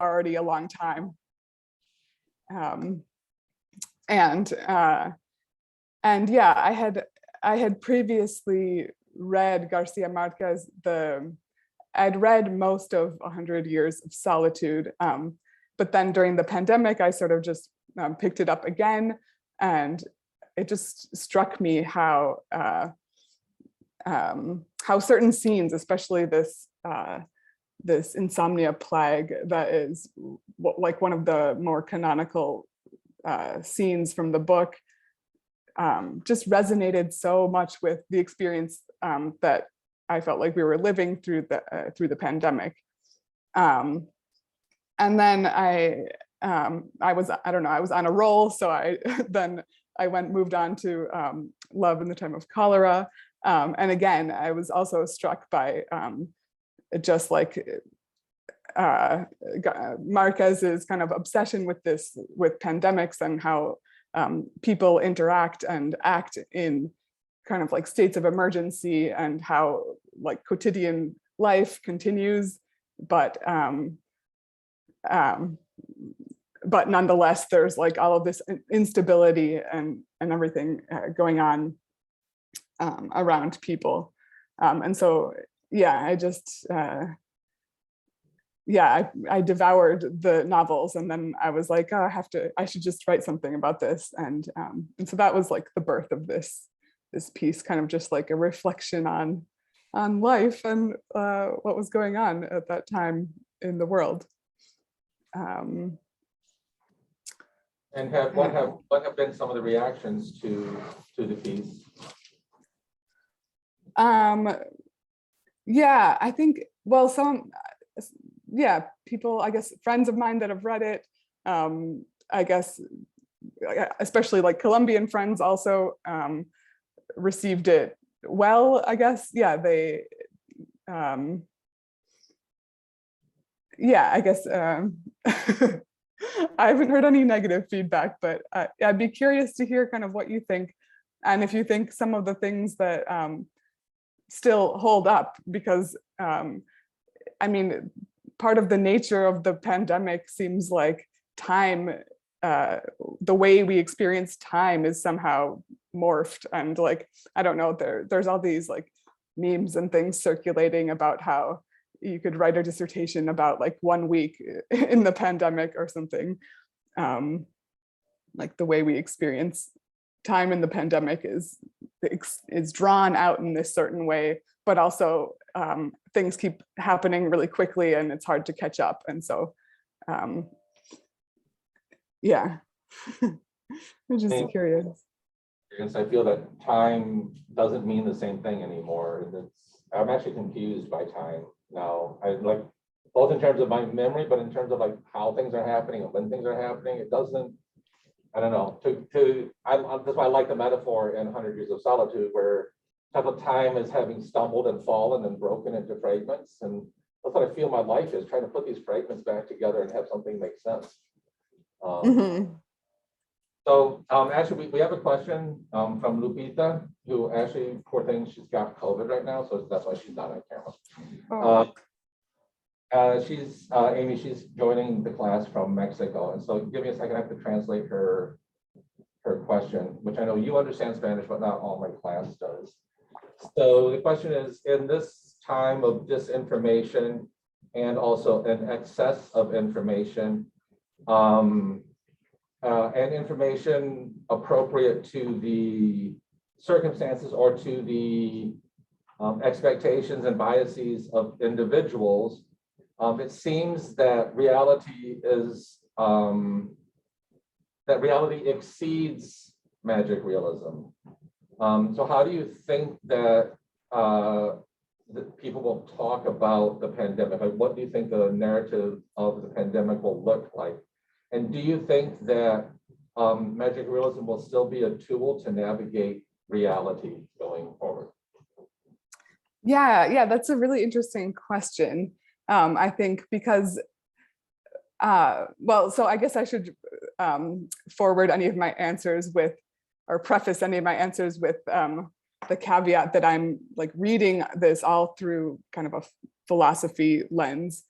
already a long time. And yeah, I had previously read Garcia Marquez. I'd read most of 100 Years of Solitude, but then during the pandemic, I sort of just picked it up again, and it just struck me how certain scenes, especially this insomnia plague that is like one of the more canonical scenes from the book, just resonated so much with the experience that I felt like we were living through the pandemic. And then I was on a roll, so I moved on to Love in the Time of Cholera. And again, I was also struck by just like Marquez's kind of obsession with pandemics and how people interact and act in kind of like states of emergency, and how like quotidian life continues, but nonetheless there's like all of this instability and everything going on around people. And so yeah, I just I devoured the novels, and then I was like, oh, I should just write something about this. And so that was like the birth of this piece, kind of just like a reflection on life and what was going on at that time in the world. And what have been some of the reactions to the piece? Yeah, I think, well, people, I guess, friends of mine that have read it, I guess, especially like Colombian friends also received it well, I guess. Yeah, they, I guess, I haven't heard any negative feedback, but I'd be curious to hear kind of what you think, and if you think some of the things that still hold up, because I mean, part of the nature of the pandemic seems like time, the way we experience time is somehow morphed, and like, I don't know, there's all these like memes and things circulating about how you could write a dissertation about like 1 week in the pandemic or something. Like the way we experience time in the pandemic is drawn out in this certain way, but also things keep happening really quickly and it's hard to catch up. And so, yeah, I'm just curious. I feel that time doesn't mean the same thing anymore. I'm actually confused by time now. I like, both in terms of my memory, but in terms of like how things are happening and when things are happening, it doesn't, I don't know, that's why I like the metaphor in 100 Years of Solitude, where type of time is having stumbled and fallen and broken into fragments. And that's what I feel my life is, trying to put these fragments back together and have something make sense. So actually, we have a question from Lupita, who actually, poor thing, she's got COVID right now, so that's why she's not on camera. She's Amy, she's joining the class from Mexico. And so give me a second, I have to translate her question, which I know you understand Spanish, but not all my class does. So the question is, in this time of disinformation and also an excess of information, and information appropriate to the circumstances or to the expectations and biases of individuals, it seems that reality exceeds magic realism. So how do you think that people will talk about the pandemic? Like, what do you think the narrative of the pandemic will look like? And do you think that magic realism will still be a tool to navigate reality going forward? Yeah, that's a really interesting question. I think because, well, so I guess I should forward any of my answers with, or preface any of my answers with the caveat that I'm like reading this all through kind of philosophy lens,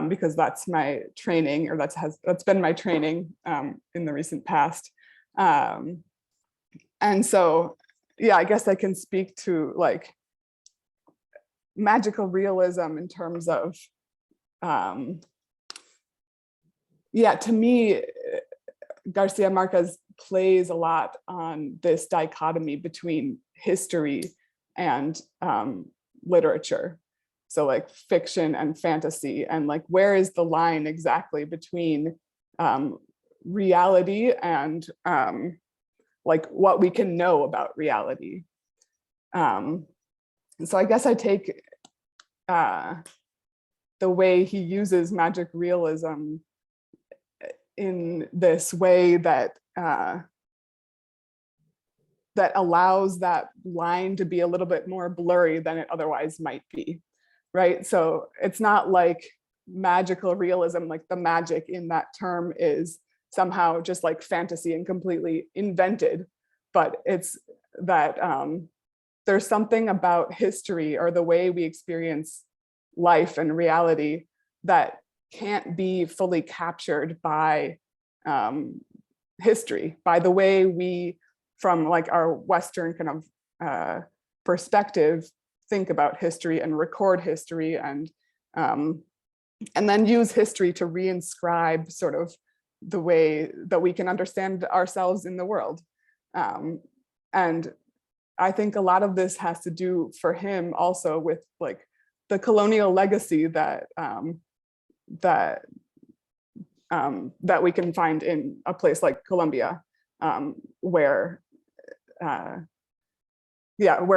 because that's my training, or that's been my training in the recent past. And so, yeah, I guess I can speak to like magical realism in terms of, yeah, to me, Garcia Marquez plays a lot on this dichotomy between history and literature. So like fiction and fantasy, and like where is the line exactly between reality and like what we can know about reality. And so I guess I take the way he uses magic realism in this way that that allows that line to be a little bit more blurry than it otherwise might be, right? So it's not like magical realism, like the magic in that term is somehow just like fantasy and completely invented, but it's that there's something about history or the way we experience life and reality that can't be fully captured by history, by the way we, from like our Western kind of perspective, think about history and record history, and then use history to reinscribe sort of the way that we can understand ourselves in the world. And I think a lot of this has to do for him also with like the colonial legacy that that we can find in a place like Colombia, where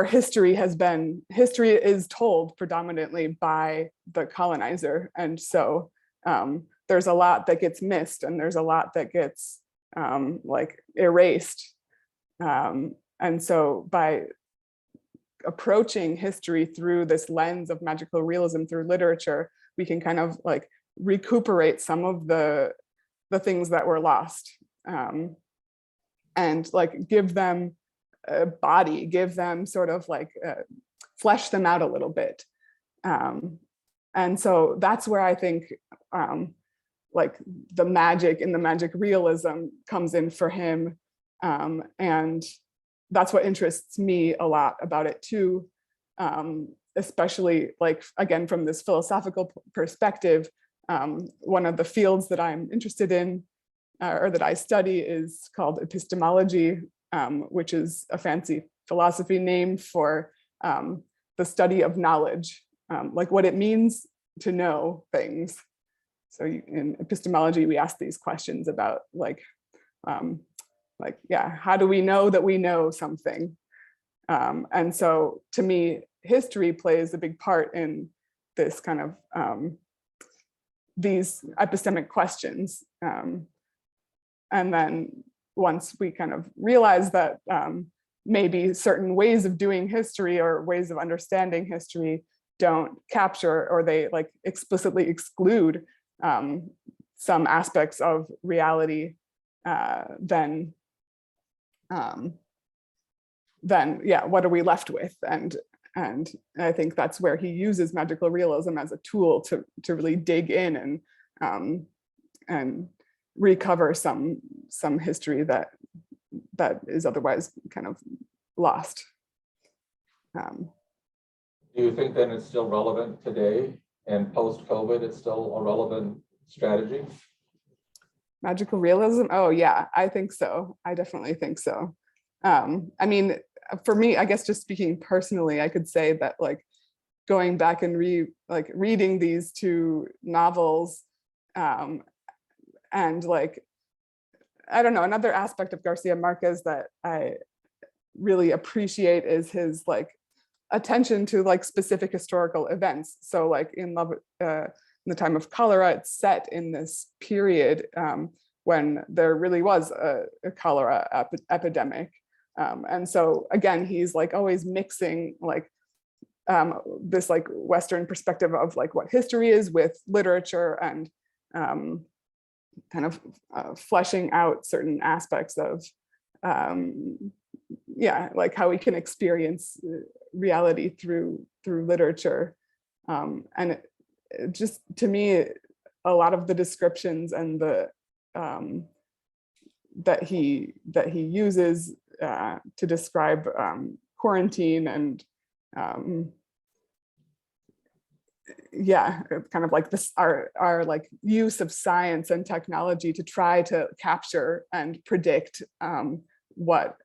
history is told predominantly by the colonizer, and so there's a lot that gets missed, and there's a lot that gets like erased, and so by approaching history through this lens of magical realism through literature, we can kind of like recuperate some of the things that were lost, and like give them a body, give them sort of like flesh them out a little bit. And so that's where I think like the magic in the magic realism comes in for him. And that's what interests me a lot about it too, especially like, again, from this philosophical perspective. One of the fields that I'm interested in, or that I study, is called epistemology, which is a fancy philosophy name for the study of knowledge, like what it means to know things. So in epistemology, we ask these questions about like, yeah, how do we know that we know something? And so to me, history plays a big part in this kind of these epistemic questions. And then once we kind of realize that maybe certain ways of doing history or ways of understanding history don't capture, or they like explicitly exclude some aspects of reality, then yeah, what are we left with? And I think that's where he uses magical realism as a tool to really dig in and recover some history that is otherwise kind of lost. Do you think then it's still relevant today, and post-COVID it's still a relevant strategy? Magical realism? Oh yeah, I think so. I definitely think so. I mean, for me, I guess just speaking personally, I could say that like going back and reading these two novels, and like, I don't know, another aspect of Garcia Marquez that I really appreciate is his like attention to like specific historical events. So like in the time of cholera, it's set in this period when there really was a cholera epidemic. And so again, he's like always mixing like this like Western perspective of like what history is with literature, and kind of fleshing out certain aspects of yeah, like how we can experience reality through literature. And it just, to me, a lot of the descriptions and the that he uses to describe quarantine and yeah, kind of like this, our like use of science and technology to try to capture and predict what's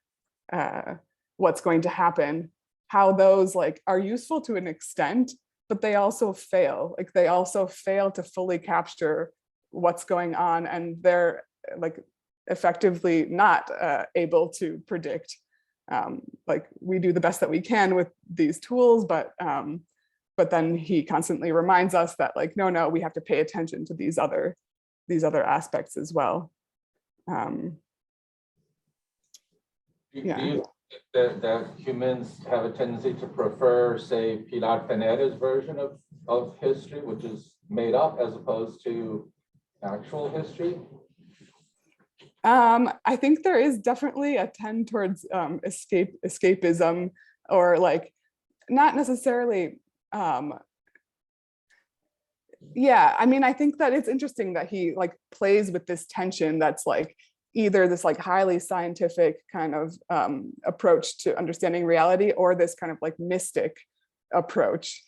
going to happen, how those like are useful to an extent, but they also fail. Like they also fail to fully capture what's going on, and they're like effectively not able to predict. Like we do the best that we can with these tools, but then he constantly reminds us that like, no, we have to pay attention to these other aspects as well. Do Yeah. you think that humans have a tendency to prefer, say, Pilar Caneda's version of history, which is made up, as opposed to actual history? I think there is definitely a tend towards escapism, or like not necessarily. Yeah, I mean, I think that it's interesting that he like plays with this tension that's like either this like highly scientific kind of approach to understanding reality, or this kind of like mystic approach,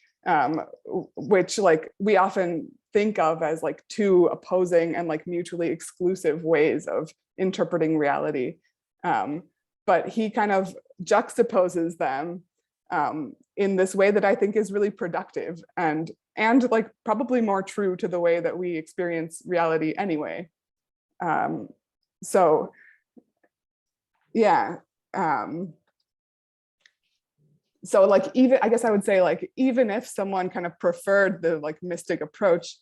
which like we often think of as like two opposing and like mutually exclusive ways of interpreting reality. But he kind of juxtaposes them in this way that I think is really productive and like probably more true to the way that we experience reality anyway. So yeah. So like, even, I guess I would say like, even if someone kind of preferred the like mystic approach,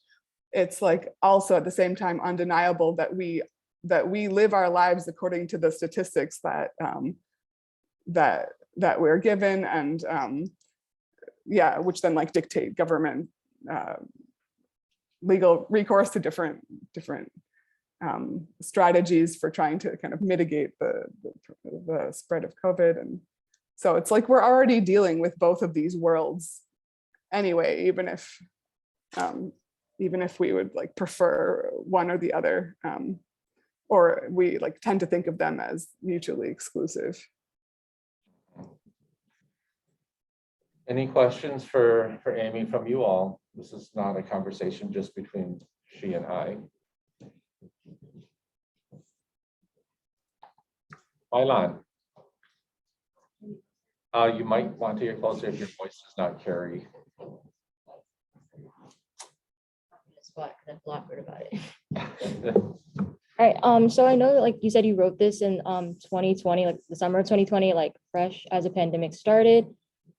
it's like also at the same time undeniable that we live our lives according to the statistics that that we're given, and yeah, which then like dictate government legal recourse to different strategies for trying to kind of mitigate the spread of COVID. And so it's like we're already dealing with both of these worlds anyway, even if we would like prefer one or the other, or we like tend to think of them as mutually exclusive. Any questions for Amy from you all? This is not a conversation just between she and I. Milan, you might want to get closer if your voice does not carry. Spot because I've bloggered about it. All right. So I know that like you said you wrote this in 2020, like the summer of 2020, like fresh as a pandemic started,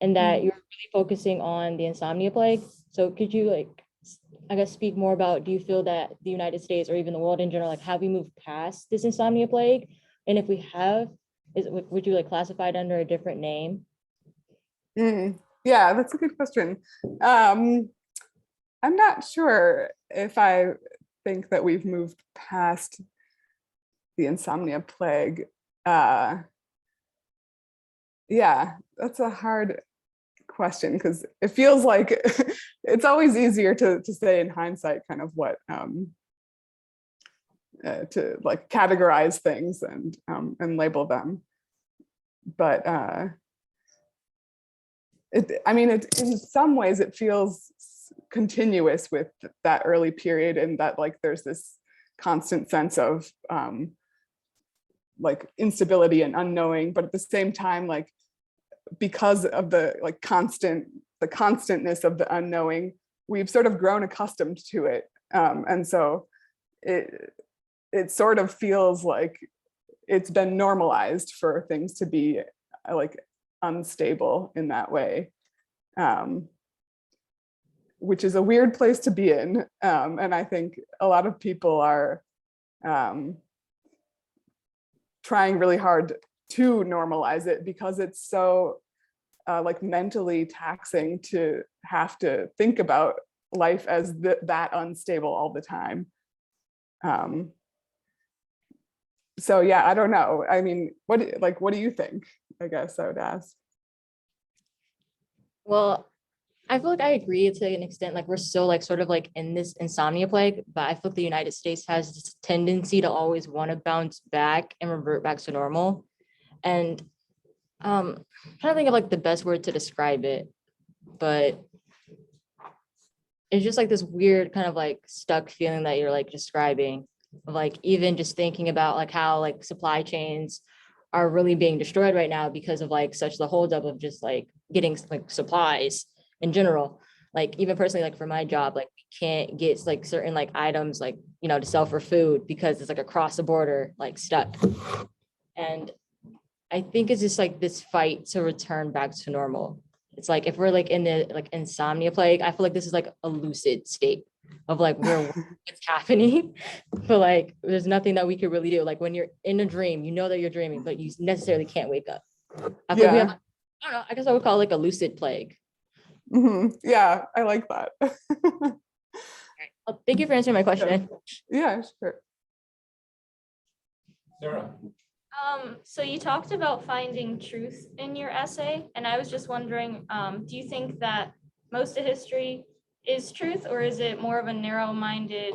and that you're really focusing on the insomnia plague. So could you like, I guess, speak more about, do you feel that the United States or even the world in general, like have we moved past this insomnia plague? And if we have, would you like classify it under a different name? Yeah, that's a good question. I'm not sure if I think that we've moved past the insomnia plague. Yeah, that's a hard question because it feels like it's always easier to say in hindsight kind of what to like categorize things and label them. But in some ways it feels continuous with that early period, in that like there's this constant sense of like instability and unknowing, but at the same time, like because of the like constantness of the unknowing, we've sort of grown accustomed to it, and so it sort of feels like it's been normalized for things to be like unstable in that way, which is a weird place to be in, and I think a lot of people are trying really hard to normalize it because it's so like mentally taxing to have to think about life as that unstable all the time. So yeah, I don't know. I mean, what do you think? I guess I would ask. Well, I feel like I agree to an extent, like we're still like sort of like in this insomnia plague, but I feel like the United States has this tendency to always want to bounce back and revert back to normal. And I'm trying to think of like the best word to describe it, but it's just like this weird kind of like stuck feeling that you're like describing, of like even just thinking about like how like supply chains are really being destroyed right now because of like such the holdup of just like getting like supplies in general. Like even personally, like for my job, like we can't get like certain like items like, you know, to sell for food because it's like across the border, like stuck. And I think it's just like this fight to return back to normal. It's like if we're like in the like insomnia plague, I feel like this is like a lucid state of like where what's happening. But like there's nothing that we could really do. Like when you're in a dream, you know that you're dreaming, but you necessarily can't wake up. I feel like we have, I don't know, I guess I would call it like a lucid plague. Yeah, I like that. Well, thank you for answering my question. Yeah, sure. Sarah? So you talked about finding truth in your essay, and I was just wondering, do you think that most of history is truth, or is it more of a narrow-minded,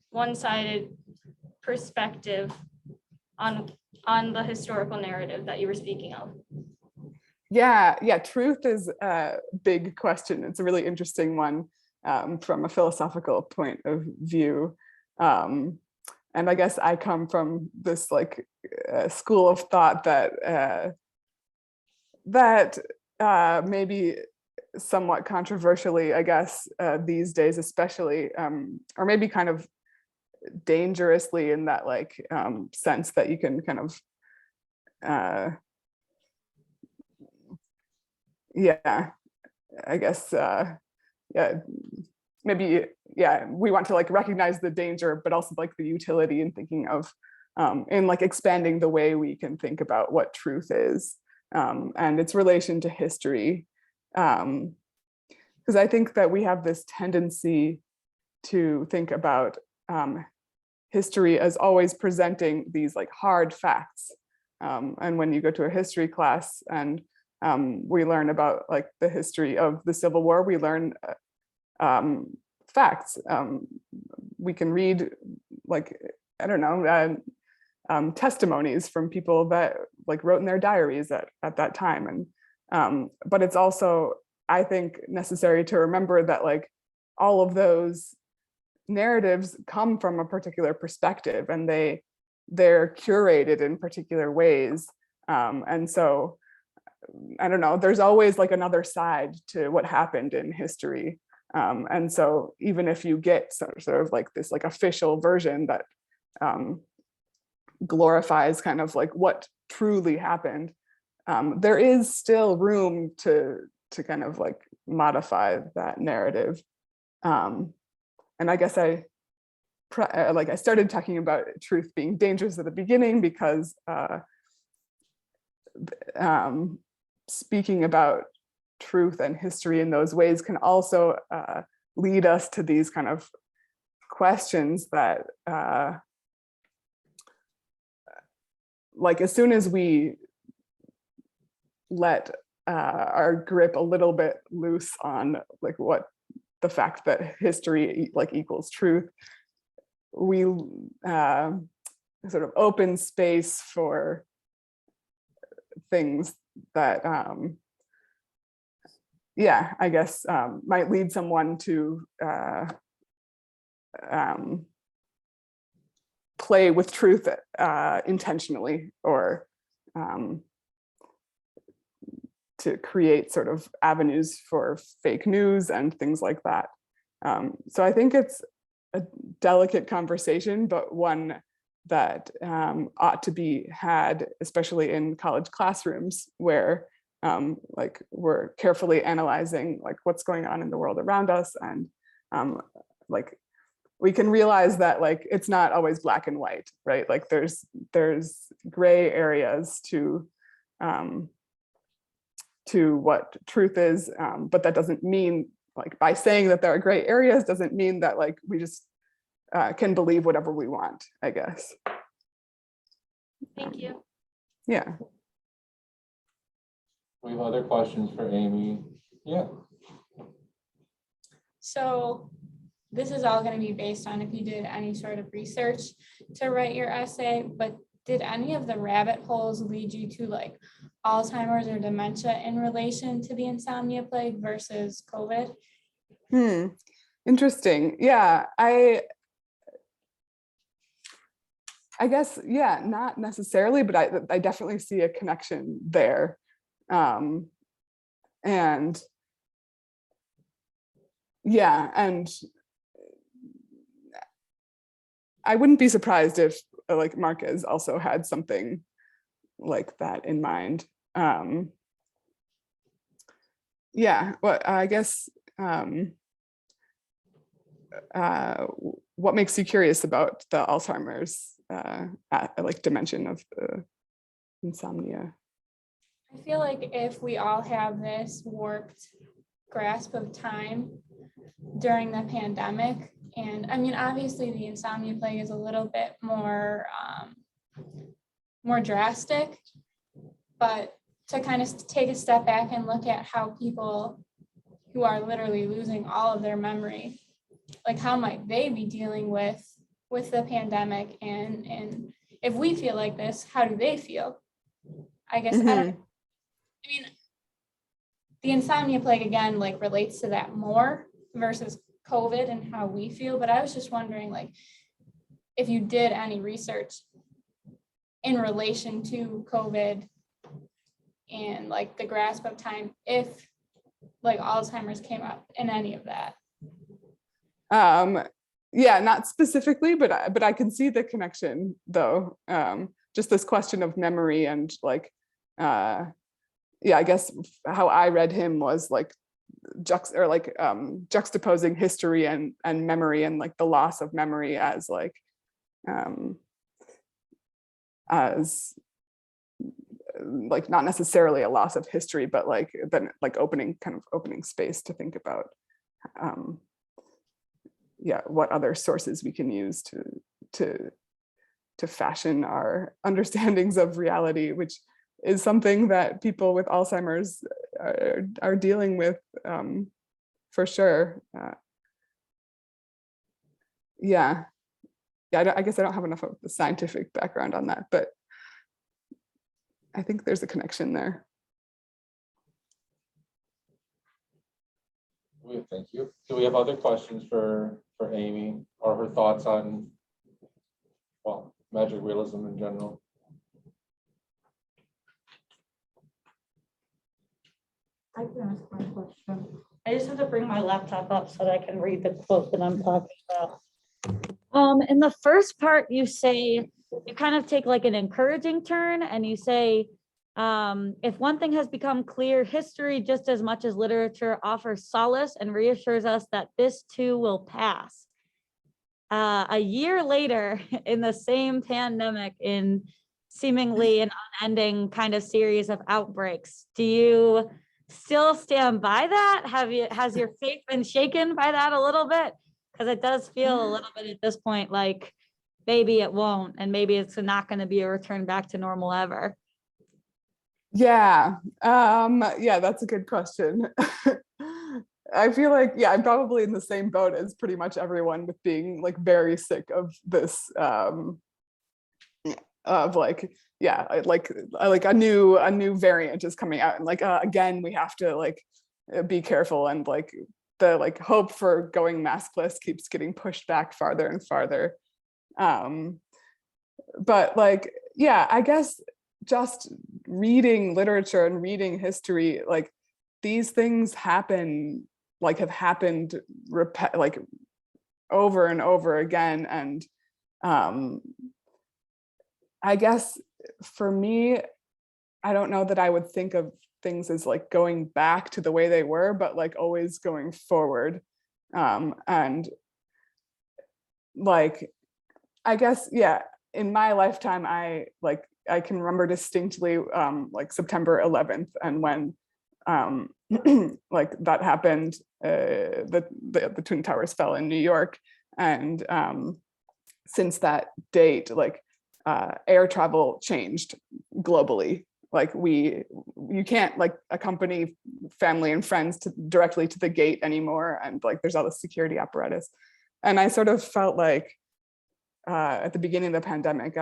one-sided perspective on the historical narrative that you were speaking of? Yeah, truth is a big question. It's a really interesting one from a philosophical point of view. And I guess I come from this like school of thought that maybe somewhat controversially, I guess, these days especially, or maybe kind of dangerously in that like sense that you can kind of yeah, I guess yeah, maybe we want to like recognize the danger, but also like the utility in thinking of in like expanding the way we can think about what truth is and its relation to history. Because I think that we have this tendency to think about history as always presenting these like hard facts. And when you go to a history class and we learn about like the history of the Civil War, we learn facts. We can read like, I don't know, testimonies from people that like wrote in their diaries at that time. And but it's also, I think, necessary to remember that like all of those narratives come from a particular perspective and they're curated in particular ways. And so I don't know, there's always like another side to what happened in history. And so even if you get sort of like this like official version that glorifies kind of like what truly happened, there is still room to kind of like modify that narrative. And I guess I started talking about truth being dangerous at the beginning because speaking about truth and history in those ways can also lead us to these kind of questions that like as soon as we let our grip a little bit loose on like what the fact that history like equals truth, we sort of open space for things that I guess might lead someone to play with truth intentionally, or to create sort of avenues for fake news and things like that. So I think it's a delicate conversation, but one that ought to be had, especially in college classrooms, where like we're carefully analyzing like what's going on in the world around us, and like we can realize that like it's not always black and white, right? Like there's gray areas to what truth is, but that doesn't mean like by saying that there are gray areas doesn't mean that like we just can believe whatever we want, I guess. Thank you. Yeah. We have other questions for Amy. Yeah. So this is all going to be based on if you did any sort of research to write your essay, but did any of the rabbit holes lead you to like Alzheimer's or dementia in relation to the insomnia plague versus COVID? Interesting. Yeah, I guess, yeah, not necessarily, but I definitely see a connection there. And yeah, and I wouldn't be surprised if like Marquez also had something like that in mind. Yeah, well, I guess, what makes you curious about the Alzheimer's like dimension of the insomnia? I feel like if we all have this warped grasp of time during the pandemic, and I mean, obviously the insomnia plague is a little bit more drastic, but to kind of take a step back and look at how people who are literally losing all of their memory, like how might they be dealing with the pandemic, and if we feel like this, how do they feel? I guess I mean, the insomnia plague again like relates to that more versus COVID and how we feel, but I was just wondering like if you did any research in relation to COVID and like the grasp of time, if like Alzheimer's came up in any of that. Yeah, not specifically, but I can see the connection though. Just this question of memory and like, yeah, I guess how I read him was like juxtaposing history and memory, and like the loss of memory as like as like not necessarily a loss of history, but like then like opening space to think about yeah, what other sources we can use to fashion our understandings of reality, which is something that people with Alzheimer's are dealing with for sure. Yeah, I guess I don't have enough of the scientific background on that, but I think there's a connection there. Thank you. Do we have other questions for Amy, or her thoughts on, well, magic realism in general? I can ask my question. I just have to bring my laptop up so that I can read the quote that I'm talking about. In the first part, you say, you kind of take like an encouraging turn and you say, if one thing has become clear, history, just as much as literature, offers solace and reassures us that this too will pass. A year later, in the same pandemic, in seemingly an unending kind of series of outbreaks, do you still stand by that? Has your faith been shaken by that a little bit? Because it does feel a little bit at this point like maybe it won't, and maybe it's not going to be a return back to normal ever. Yeah, yeah, that's a good question. I feel like, yeah, I'm probably in the same boat as pretty much everyone, with being like very sick of this, of like, yeah, like a new variant is coming out, and like again, we have to like be careful, and like the like hope for going maskless keeps getting pushed back farther and farther. But like, yeah, I guess just reading literature and reading history, like these things happen, like have happened like over and over again. And I guess for me, I don't know that I would think of things as like going back to the way they were, but like always going forward. And like, I guess, yeah, in my lifetime, I can remember distinctly like September 11th, and when like that happened, the Twin Towers fell in New York, and since that date, like air travel changed globally, like you can't like accompany family and friends directly to the gate anymore, and like there's all this security apparatus. And I sort of felt like at the beginning of the pandemic,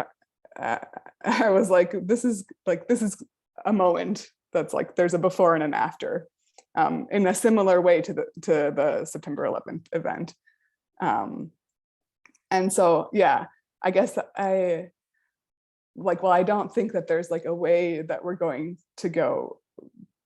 I was like, this is a moment that's like there's a before and an after, in a similar way to the September 11th event. And so, yeah, I guess I don't think that there's like a way that we're going to go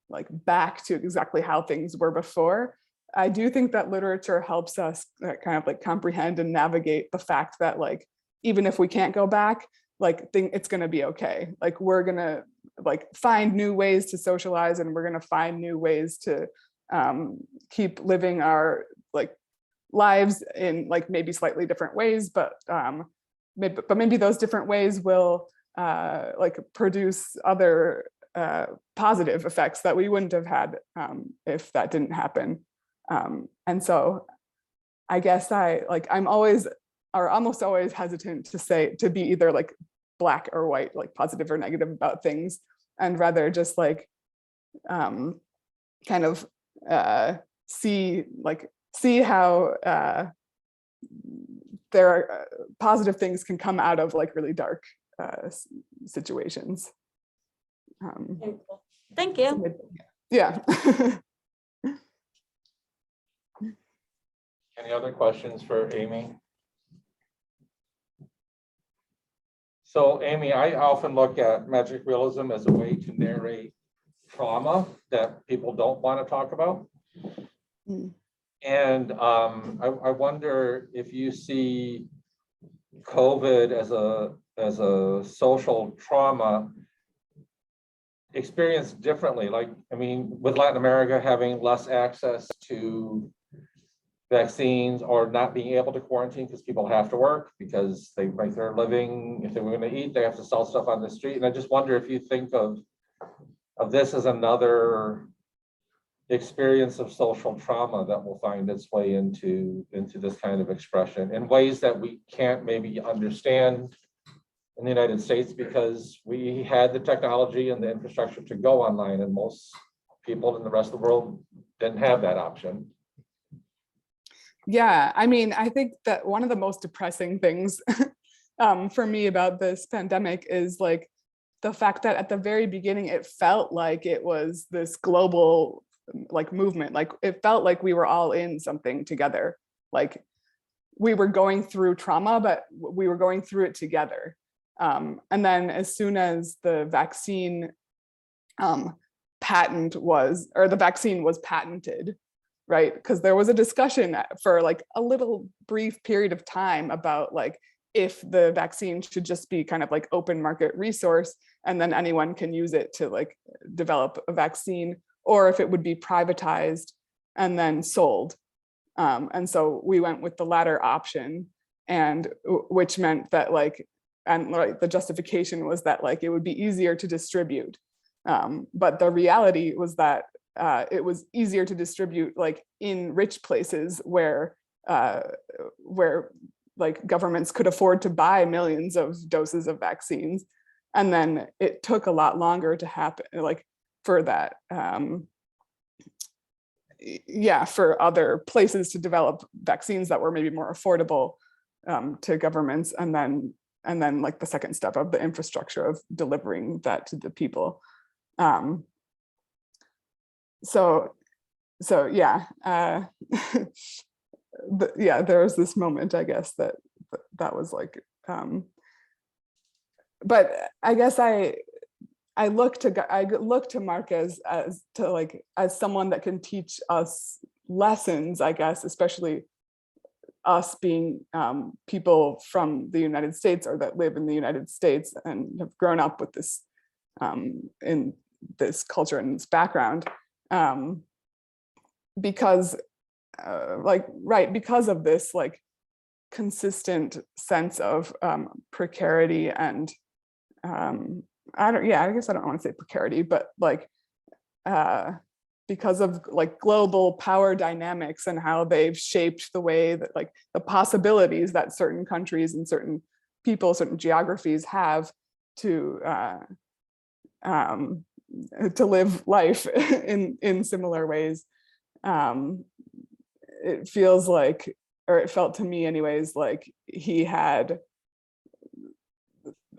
like back to exactly how things were before. I do think that literature helps us kind of like comprehend and navigate the fact that like, even if we can't go back, like it's going to be okay. Like we're going to like find new ways to socialize, and we're going to find new ways to keep living our like lives in like maybe slightly different ways, but maybe those different ways will like produce other positive effects that we wouldn't have had if that didn't happen. And so I guess I'm always or almost always hesitant to be either like black or white, like positive or negative about things, and rather just like kind of see how there are positive things can come out of like really dark situations. Thank you. Yeah. Any other questions for Amy? So Amy, I often look at magic realism as a way to narrate trauma that people don't want to talk about. Mm. And I wonder if you see COVID as a social trauma experienced differently. Like, I mean, with Latin America having less access to vaccines, or not being able to quarantine because people have to work because they make their living. If they were going to eat, they have to sell stuff on the street. And I just wonder if you think of this as another experience of social trauma that will find its way into this kind of expression in ways that we can't maybe understand in the United States, because we had the technology and the infrastructure to go online, and most people in the rest of the world didn't have that option. Yeah, I mean, I think that one of the most depressing things for me about this pandemic is like the fact that at the very beginning, it felt like it was this global like movement. Like it felt like we were all in something together. Like we were going through trauma, but we were going through it together. And then as soon as the vaccine the vaccine was patented, right? Because there was a discussion for like a little brief period of time about like if the vaccine should just be kind of like open market resource and then anyone can use it to like develop a vaccine, or if it would be privatized and then sold. And so we went with the latter option, and which meant that like, and like the justification was that like it would be easier to distribute. But the reality was that it was easier to distribute like in rich places where like governments could afford to buy millions of doses of vaccines. And then it took a lot longer to happen, like for that, for other places to develop vaccines that were maybe more affordable to governments. And then like the second step of the infrastructure of delivering that to the people. So yeah, there was this moment, I guess, that was like, but I guess I look to Mark as someone that can teach us lessons, I guess, especially us being people from the United States or that live in the United States and have grown up with this in this culture and this background. Because because of this like consistent sense of precarity and I guess I don't want to say precarity, but like because of like global power dynamics and how they've shaped the way that like the possibilities that certain countries and certain people, certain geographies have to to live life in similar ways. It feels like, or it felt to me anyways, like he had,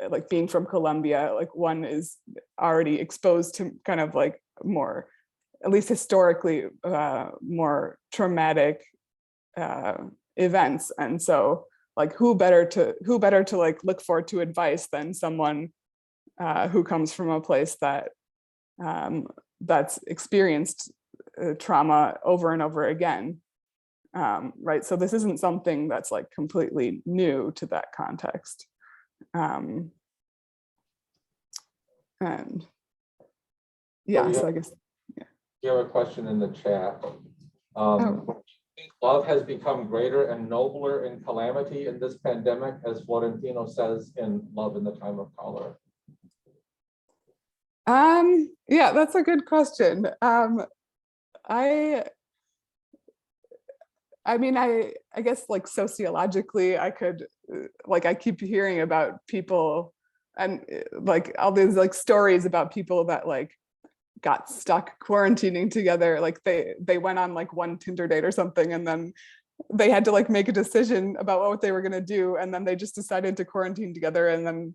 like being from Colombia, like one is already exposed to kind of like more, at least historically, more traumatic events. And so like who better to like look forward to advice than someone who comes from a place that that's experienced trauma over and over again, right? So this isn't something that's like completely new to that context. And yeah, so I guess, yeah. You have a question in the chat. Oh. Love has become greater and nobler in calamity in this pandemic, as Florentino says in Love in the Time of Cholera. Yeah, that's a good question. I mean, I guess like sociologically, I could, like, I keep hearing about people and like all these like stories about people that like got stuck quarantining together. Like they went on like one Tinder date or something, and then they had to like make a decision about what they were going to do, and then they just decided to quarantine together, and then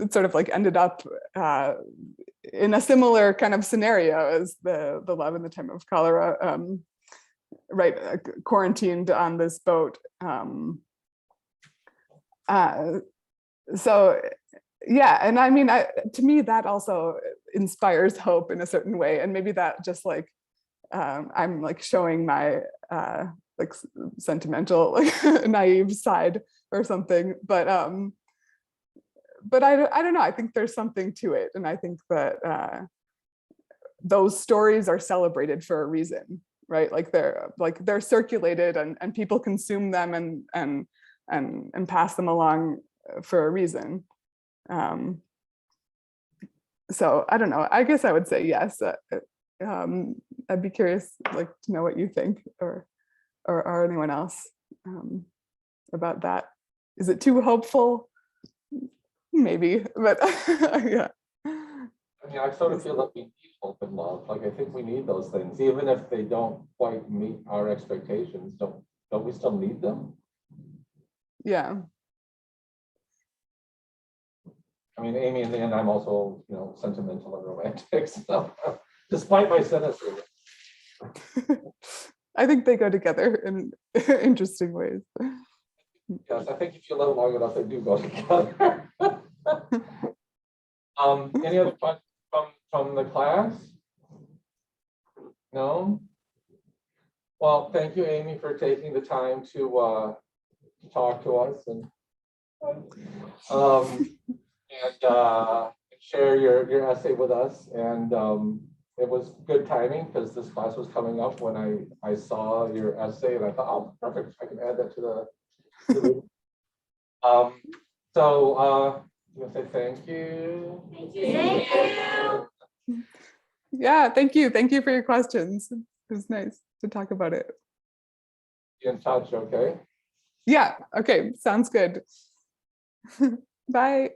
it sort of like ended up in a similar kind of scenario as the Love in the Time of Cholera, right, quarantined on this boat. So yeah, and I mean, to me that also inspires hope in a certain way, and maybe that just like I'm like showing my like sentimental, like naive side or something, but I don't know, I think there's something to it, and I think that those stories are celebrated for a reason, right? Like they're circulated, and people consume them and pass them along for a reason. So I don't know, I guess I would say yes. I'd be curious like to know what you think, or anyone else about that. Is it too hopeful? Maybe, but yeah. I mean, I sort of feel like we need hope and love. Like I think we need those things, even if they don't quite meet our expectations. Don't we still need them? Yeah. I mean, Amy, in the end, I'm also, you know, sentimental and romantic. So, despite my cynicism, I think they go together in interesting ways. yes, I think if you live long enough, they do go together. Any other questions from the class? No? Well, thank you, Amy, for taking the time to talk to us and share your essay with us. And it was good timing because this class was coming up when I saw your essay, and I thought, oh, perfect, I can add that to the so I'm gonna say thank you. Thank you. Thank you. Yeah, thank you for your questions. It was nice to talk about it. Be in touch, okay? Yeah, okay, sounds good. Bye.